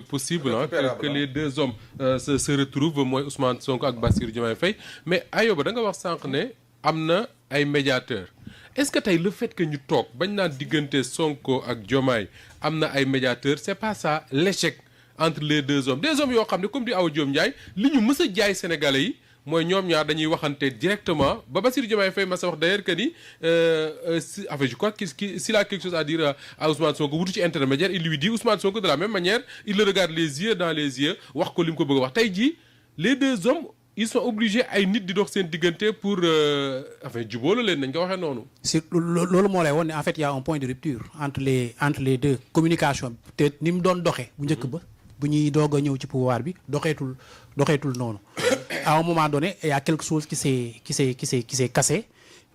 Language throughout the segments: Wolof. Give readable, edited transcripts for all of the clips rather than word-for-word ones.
possible que les deux hommes se retrouvent mooy Ousmane Sonko ak Bassirou Diomaye Faye mais Ayoba da nga wax sànq ne am na ay médiateurs est-ce que tey le fait que ñu toog bañ naan diggante Sonko ak Diomaye am na ay médiateurs c'est pas ça l'échec entre les deux hommes yoo xam ne comme di Awa Diom Ndiaye li ñu mës a jaay Sénégalais yi mooy ñoom ñaar dañuy waxante directement ba Bassirou Diomaye Faye ma sa wax d'ailleurs que ni je crois s'il a quelque chose à dire à Ousmane Sonko wutu ci intermédiaire il lui dit Ousmane Sonko de la même manière il le regarde les yeux dans les yeux wax ko li mu ko bëgg a wax tey jii les deux hommes ils sont obligés ay nit di dox seen diggante pour jubóolu leen nañ ko waxee noonu. si loolu moo lay woon ne en fait il y a un point de rupture entre les deux communication te ni mu doon doxee bu njëkk ba bu ñuy doog a ñëw ci pouvoir bi doxeetul noonu. à un moment donné il y a quelque chose qui s'est cassé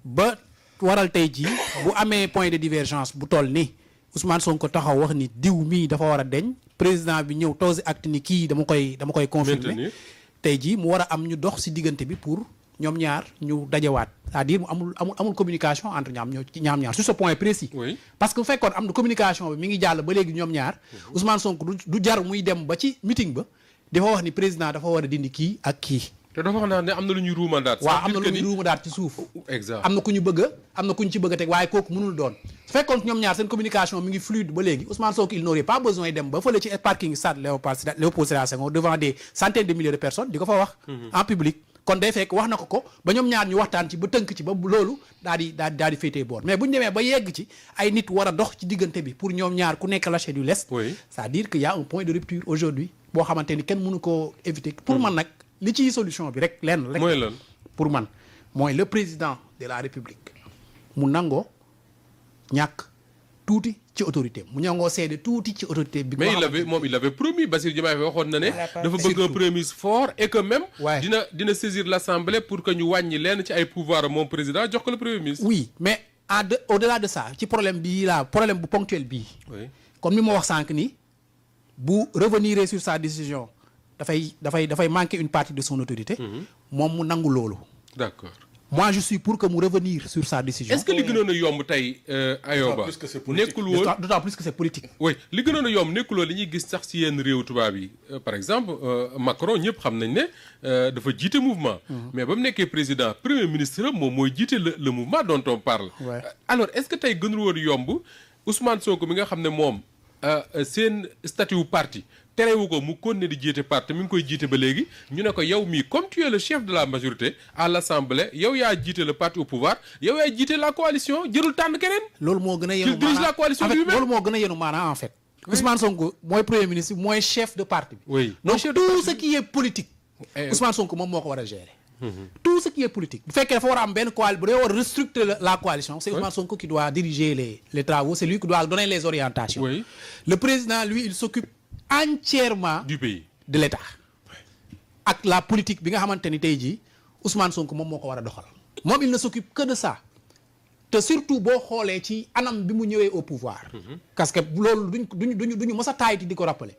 ba waral tey jii bu amee point de divergence bu toll ni Ousmane Sonko taxaw wax ni diw mii dafa war a deñ président bi ñëw tose acte ni kii dama koy confirmer tey jii mu war a am ñu dox ci diggante bi pour ñoom ñaar ñu dajewaat c'est-à-dire mu amul communication entre ñaam ñaar sur ce point précis. Oui. parce que bu fekkoon am na communication bi mi ngi jàll ba léegi ñoom ñaar Ousmane Sonko du jar muy dem ba ci meeting ba dafa wax ni président dafa war a dindi kii ak kii. te dafa wax naa ne am na lu ñuy ruumandaat. waaw am na lu ñuy ruumandaat ci suuf. exact am na ku ñu ci bëgg a teg waaye kooku mënul doon su fekkoon ñoom ñaar seen communication mi ngi fluide ba léegi Ousmane Sonko il n'aurait pas besoin dem ba fële ci parking stade Léopold Sédar Senghor devant des centaines de milliers de personnes di ko fa wax. en public kon day fekk wax na ko ba ñoom ñaar ñu waxtaan ci ba tënk ci ba loolu daal di féetee boor mais bu ñu demee ba yegg ci ay nit war a dox ci diggante bi pour ñoom ñaar ku nekk lâcher du lest. c'est-à-dire que y a un point de rupture aujourd'hui boo xamante ni kenn mënu koo éviter. pour man nag li ciy solution bi rek lenn rek. mooy lan pour man mooy le président de la république mu nangoo ñàkk tuuti ci autorité mu nangoo seede tuuti ci autorité bi. mais il avait promis Bassirou Diomaye Faye waxoon na ne. dafa bëgg un premier ministre fort et que même. dina saisir l'assemblée pour que ñu wàññi leen ci ay pouvoir moom président jox ko le premier ministre. oui mais au-delà de ça ci problème bu ponctuel bii. comme ni ma wax sànq ni bu revenir sur sa décision. dafay manquer une partie de son autorité. moom mu nangu loolu. d'accord. moi je suis pour que mu revenir sur sa décision. est-ce que li gënoon a yomb tey Ayoba nekkul woon d'autant plus que c'est politique. oui li gënoon a yomb nekkul woon li ñuy gis sax ci yenn réew tubaab yi par exemple Macron ñëpp xam nañ ne dafa jiite mouvement. mais ba mu nekkee président premier ministre moom mooy jiite le mouvement dont on parle. alors est-ce que tey gënul woon yomb Ousmane Sonko mi nga xam ne moom seen statut wu parti. terewu ko mu continuer di jiite parti mi ngi koy jiite ba léegi ñu ne ko yow mii comme tu es le chef de la majorité à l'Assemblée yow yaa jiite le parti au pouvoir yow yaa jiite la coalition jërul tànn keneen. loolu moo gën a yenu maanaam la coalition lui-même loolu moo gën a yenu maanaam en fait. Ousmane Sonko mooy premier ministre mooy chef de parti bi. oui donc tout ce qui est politique. Ousmane Sonko moom moo ko war a gérer. tout ce qui est politique bu fekkee dafa war a am benn coalition bu dee war a restructurer la coalition c'est Ousmane Sonko qui doit diriger les travaux c'est lui qui doit donner les orientations. Oui. Le président lui il s'occupe entièrement du pays de l'État ak la politique bi nga xamante ni tey jii Ousmane Sonko moom moo ko war a doxal moom il ne s'occupe que de ça te surtout boo xoolee ci anam bi mu ñëwee au pouvoir parce que loolu duñu mës a taayiti di ko rappeler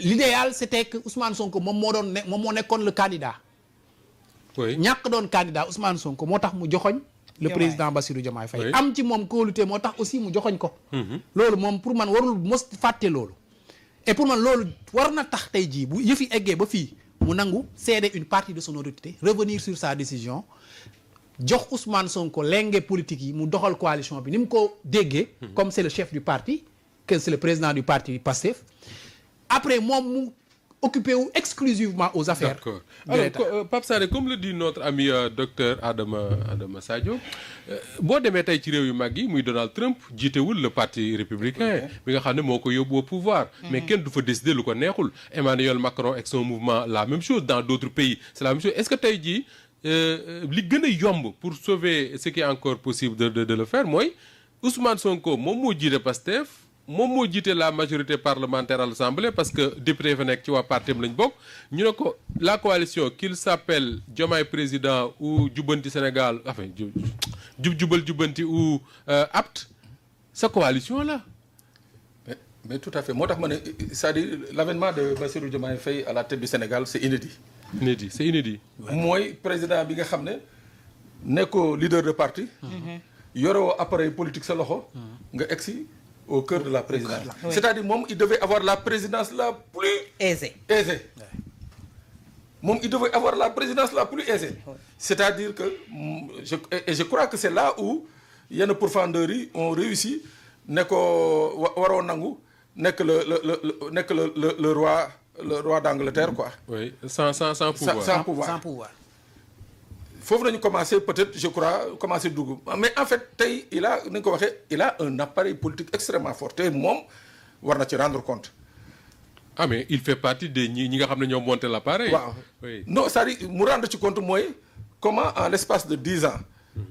l'idéal c'était que Ousmane Sonko moom moo nekkoon le candidat ñàkk doon candidat Ousmane Sonko moo tax mu joxoñ le président Bassirou Diomaye Faye am ci moom kóolute moo tax aussi mu joxoñ ko loolu moom pour man warul mos fàtte loolu et pour man loolu war na tax tey jii bu yëfi eggee ba fii mu nangu céder une partie de son autorité revenir sur sa décision jox Ousmane Sonko lenge politique yi mu doxal coalition bi ni mu ko déggee comme c'est le chef du parti que c'est le président du parti Pastef après moom mu occupé wu exclusivement aux affaires. D'accord. Alors Pape Sané comme le dit notre ami docteur Adama Sadio boo demee tey ci réew yu mag yi muy Donald Trump jiitewul le parti républicain bi nga xam ne moo ko yóbbu au pouvoir. mais kenn du fa décider lu ko neexul. Emmanuel Macron ak son mouvement la même chose dans d'autres pays c'est la même chose est-ce que tey jii li gën a yomb pour sauver ce qui est encore possible de le faire mooy Ousmane Sonko moom moo jiite Pastef. moom moo jiite la majorité parlementaire à l'Assemblée parce que député fa nekk ci waa partem lañ bokk ñu ne ko la coalition qu'il s'appelle Diomaye président ou Jubbanti Sénégal enfin jubal jubbanti ou apte sa coalition là. mais tout à fait moo tax ma ne c'est-à-dire l'avènement de Bassirou Diomaye Faye à la tête du Sénégal c'est inédit. c'est inédit. mooy président bi nga xam ne nekkoo leader de parti. yoroo appareil politique sa loxo. nga egsi au cœur de la présidence. Oui. C'est-à-dire moom il devait avoir la présidence la plus aisé. aisée. Moom il devait avoir la présidence la plus aisée. Oui. C'est-à-dire que je crois que c'est là où yenn pourfendeurs yi ont réussi ne ko waroo nangu nekk le roi d'Angleterre quoi. Oui, sans pouvoir. Sans pouvoir. sans pouvoir. Foofu nañu commencé peut-être je crois commencé dugg mais en fait tey il a ni nga ko waxee il a un appareil politique extrêmement fort te moom war na ci rendre compte. Ah mais il fait partie des ñi nga xam ne ñoo monté l'appareil. waaw Oui. non c'est-à-dire mu rendre ci compte mooy comment en l'espace de 10 ans.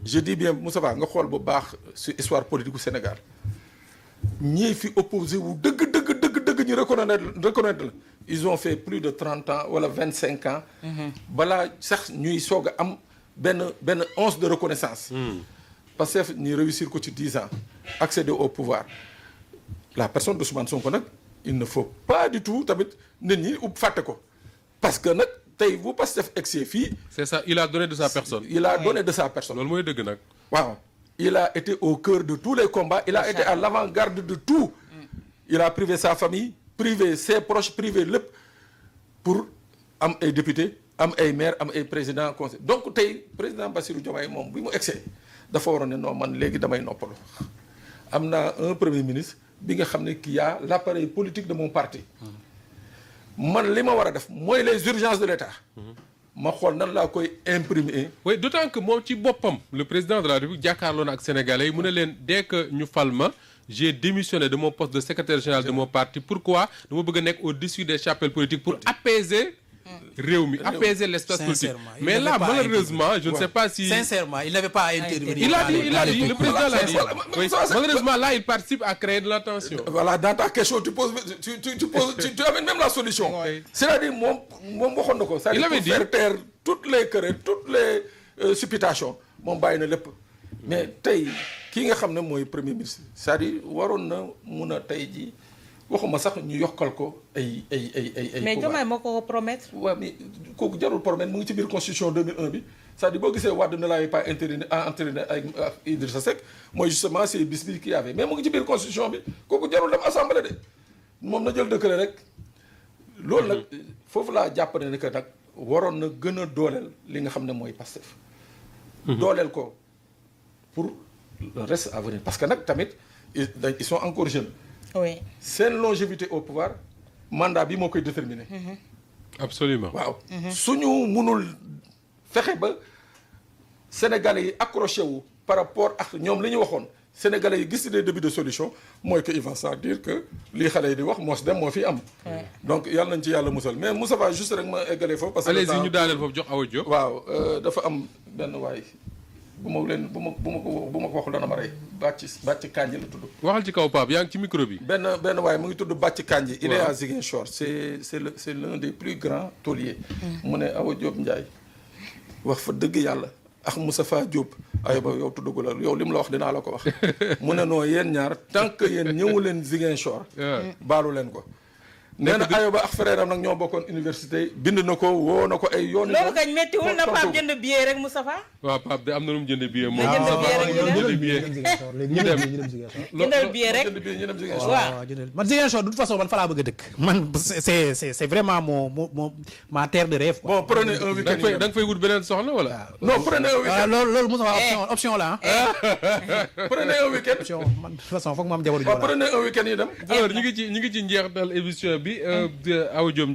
Je dis bien Moussa Ba nga xool bu baax sur histoire politique du Sénégal ñii fi opposé wu dëgg ñu reconnaître la ils ont fait plus de 30 ans wala 25 ans. balaa sax ñuy soog a am benn once de reconnaissance. parce que ñu réussir ko ci 10 ans accéder au pouvoir la personne d'Ousmane Sonko nag il ne faut pas du tout tamit nit ñi fàtte ko parce que nag tey bu Pastef egsee fii. C'est ça, il a donné de sa personne. il a donné de sa personne. loolu mooy dëgg nag. waaw il a été au cœur de tous les combats il a été à l'avant-garde de tout. il a privé sa famille privé ses proches privé lépp pour am ay députés am ay maires am ay présidents conseil donc tey président Bassirou Diomaye moom bi mu egsee dafa waroon ne non man léegi damay noppalu am naa un premier ministre bi nga xam ne qui a l'appareil politique de mon parti man li ma war a def mooy les urgences de l'État ma xool nan laa koy imprimer. Oui, d'autant que moom ci boppam le président de la République jàkkaarloo na ak sénégalais yi mu ne leen dès que ñu fal ma j'ai démissionné de mon poste de secrétaire général de mon parti pourquoi dama bëgg a nekk au-dessus des chapelles politiques pour apaiser réew mi apaiser l'espace politique. Mais là malheureusement je ne sais pas si Sincèrement, il n'avait pas à intervenir. il a dit le président l'a dit. Oui, malheureusement là il participe à créer de la tension. Voilà, dans ta question tu amènes même la solution. C'est-à-dire moom waxoon na ko. Il avait dit faire taire toutes les querelles toutes les supputations moom bàyyi na lépp. mais tey kii nga xam ne mooy premier ministre c'est-à-dire waroon na mun a tey jii waxuma sax ñu yokkal ko ay. mais Diomaye moo ko promettre. waaw mais kooku jarul promettre mu ngi ci biir constitution 2001 bi c'est-à-dire boo gisee Wade ne l'avait pas entériné ak Idrissa Seck mooy justement c'est bis bi qu'il y avait mais mu ngi ci biir constitution bi kooku jarul dem assemblée de moom na jël décret rek. loolu nag foofu laa jàpp ne que nag waroon na gën a dooleel li nga xam ne mooy Pastef. dooleel ko pour le reste à venir parce que nag tamit ils sont encore jeunes. oui. seen longévité au pouvoir mandat bi moo koy déterminer. Absolument. waaw suñu mënul fexe ba sénégalais yi accroché wu par rapport ak ñoom li ñu waxoon sénégalais yi gis des débuts de solution mooy que il va sans dire que lii xale yi di wax mos dem moo fi am. donc yàlla nañ ci yàlla musal mais Moussa va juste rek ma eggalee foofu. parce que allez-y ñu daaneel foofu jox Awa Diop. waaw dafa am benn waay bu ma ko waxul dana ma rey bàcc Kandji la tudd. waxal ci kaw Pape yaa ngi ci micro bi. benn waay mu ngi tudd Bàcc Kandji. il est à Ziguinchor c'est l'un des plus grands tauliers. mu ne Awa Diop Ndiaye wax fa dëgg yàlla ak Moustapha Diop aywa yow tuddagu la yow li mu la wax dinaa la ko wax mu ne non yéen ñaar tant que yéen ñëwu leen Ziguinchor. baalu leen ko. nee na Ayoba ak frère am nag ñoo bokkoon université bind na ko woo na ko ay yoon. loolu kañ méttiwul na Pape jënd billet rek Moustapha. waaw Pape de am na lu mu jënd billet moom. jënd billet rek ñu dem jëndal billet rek. ñu dem Ziguinchor. waaw man Ziguinchor de toute façon man fa laa bëgg a dëkk. man c'est vraiment ma terre de rêve. bon prenez un week-end da nga fay wut beneen soxla wala. non prenez un week-end. loolu Moustapha option la ah. prenez un week-end. option man de toute façon foog ma am jabaru waaw prenez un week-end yi dem. alors ñu ngi ci njeextal émission bi Awa Diop